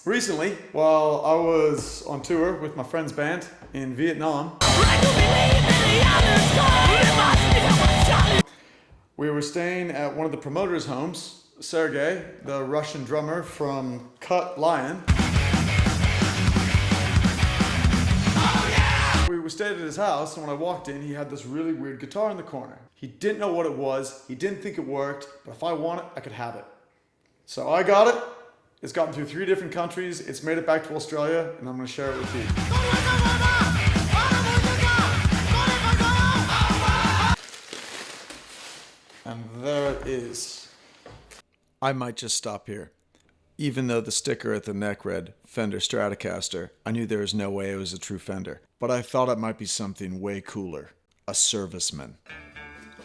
Recently, while I was on tour with my friend's band in Vietnam, we were staying at one of the promoters' homes. Sergey, the Russian drummer from Cut Lion. We stayed at his house, and when I walked in, he had this really weird guitar in the corner. He didn't know what it was, he didn't think it worked, but if I want it, I could have it. So I got it. It's gotten through 3 different countries. It's made it back to Australia, and I'm going to share it with you. And there it is. I might just stop here. Even though the sticker at the neck read Fender Stratocaster, I knew there was no way it was a true Fender. But I thought it might be something way cooler. A serviceman.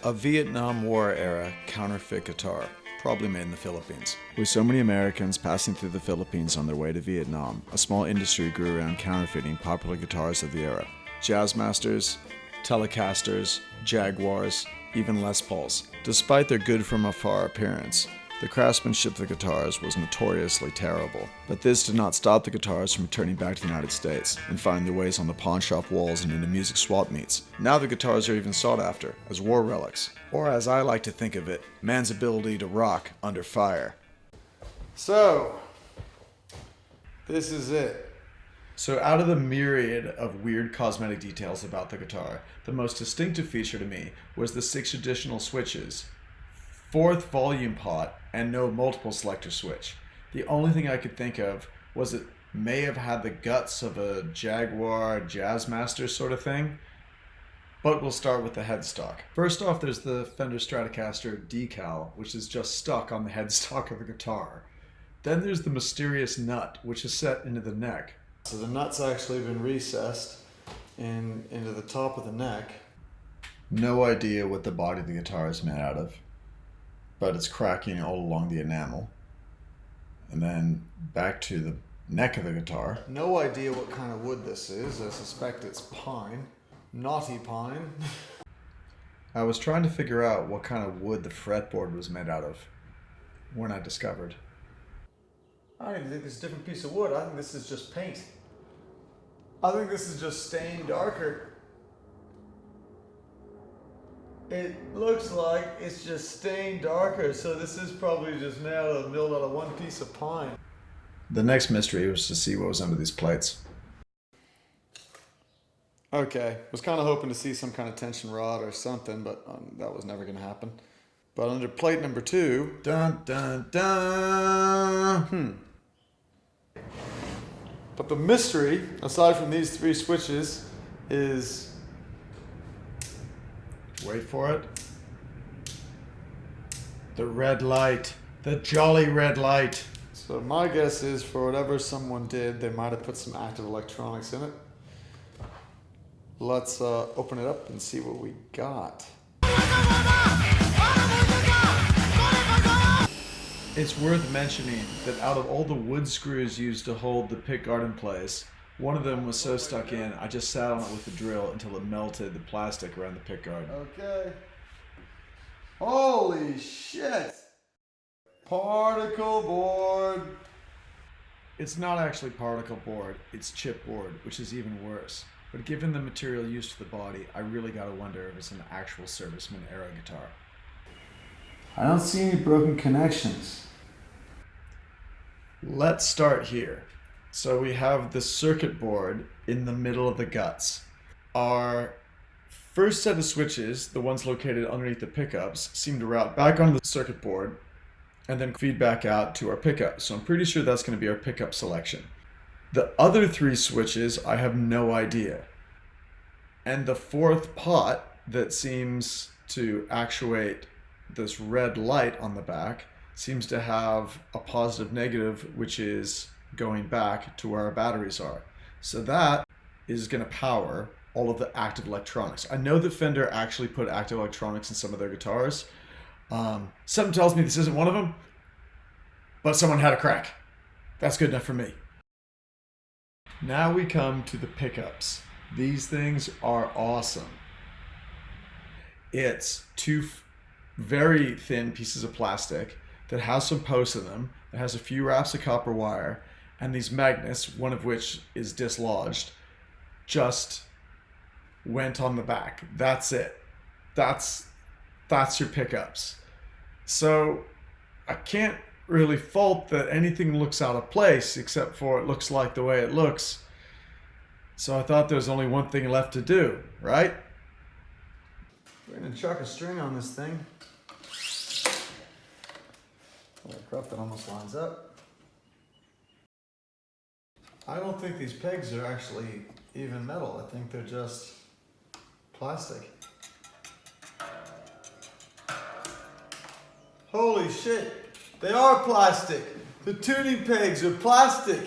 A Vietnam War era counterfeit guitar. Probably made in the Philippines. With so many Americans passing through the Philippines on their way to Vietnam, a small industry grew around counterfeiting popular guitars of the era. Jazzmasters, Telecasters, Jaguars, even Les Pauls. Despite their good from afar appearance, the craftsmanship of the guitars was notoriously terrible. But this did not stop the guitars from returning back to the United States and finding their ways on the pawn shop walls and into music swap meets. Now the guitars are even sought after as war relics, or as I like to think of it, man's ability to rock under fire. So, this is it. So out of the myriad of weird cosmetic details about the guitar, the most distinctive feature to me was the 6 additional switches, 4th volume pot, and no multiple selector switch. The only thing I could think of was it may have had the guts of a Jaguar Jazzmaster sort of thing, but we'll start with the headstock. First off, there's the Fender Stratocaster decal, which is just stuck on the headstock of the guitar. Then there's the mysterious nut, which is set into the neck. So the nut's actually been recessed into the top of the neck. No idea what the body of the guitar is made out of, but it's cracking all along the enamel. And then back to the neck of the guitar. No idea what kind of wood this is. I suspect it's pine. Naughty pine. I was trying to figure out what kind of wood the fretboard was made out of when I discovered. I don't even think it's a different piece of wood. I think this is just paint. I think this is just stained darker. It looks like it's just stained darker, so this is probably just milled out of one piece of pine. The next mystery was to see what was under these plates. Okay, was kind of hoping to see some kind of tension rod or something, but that was never going to happen. But under plate number 2, dun dun dun. But the mystery, aside from these 3 switches, is, wait for it, the red light, the jolly red light. So my guess is for whatever someone did, they might have put some active electronics in it. Let's open it up and see what we got. It's worth mentioning that out of all the wood screws used to hold the pickguard in place, one of them was so stuck in, I just sat on it with the drill until it melted the plastic around the pickguard. Okay. Holy shit! Particle board! It's not actually particle board, it's chipboard, which is even worse. But given the material used to the body, I really gotta wonder if it's an actual serviceman era guitar. I don't see any broken connections. Let's start here. So we have the circuit board in the middle of the guts. Our first set of switches, the ones located underneath the pickups, seem to route back onto the circuit board and then feed back out to our pickups. So I'm pretty sure that's going to be our pickup selection. The other 3 switches, I have no idea. And the 4th pot that seems to actuate this red light on the back seems to have a positive negative, which is going back to where our batteries are. So that is going to power all of the active electronics. I know that Fender actually put active electronics in some of their guitars. Something tells me this isn't one of them, but someone had a crack. That's good enough for me. Now we come to the pickups. These things are awesome. It's 2 very thin pieces of plastic that has some posts in them, that has a few wraps of copper wire, and these magnets, one of which is dislodged, just went on the back. That's it. That's your pickups. So I can't really fault that anything looks out of place, except for it looks like the way it looks. So I thought there was only one thing left to do, right? We're gonna chuck a string on this thing. Crap, that almost lines up. I don't think these pegs are actually even metal. I think they're just plastic. Holy shit, they are plastic. The tuning pegs are plastic.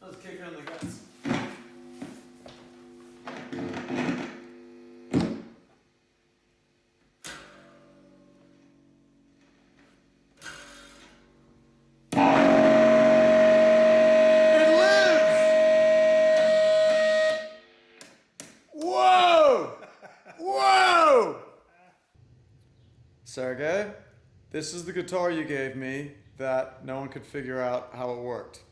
Let's kick her in the guts. It lives! Whoa! Whoa! Sergey, this is the guitar you gave me that no one could figure out how it worked.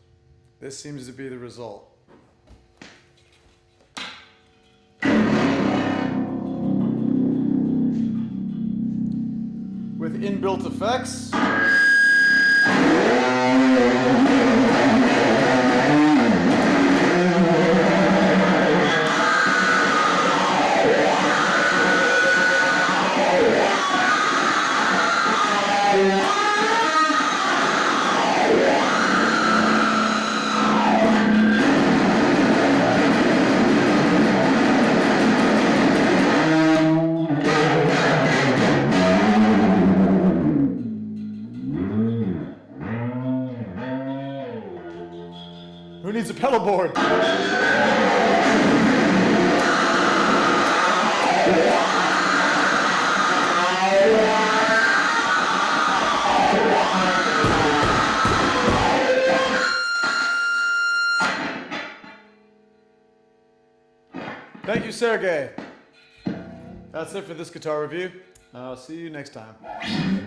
This seems to be the result. With inbuilt effects. Who needs a pedal board? Thank you, Sergey. That's it for this guitar review. I'll see you next time.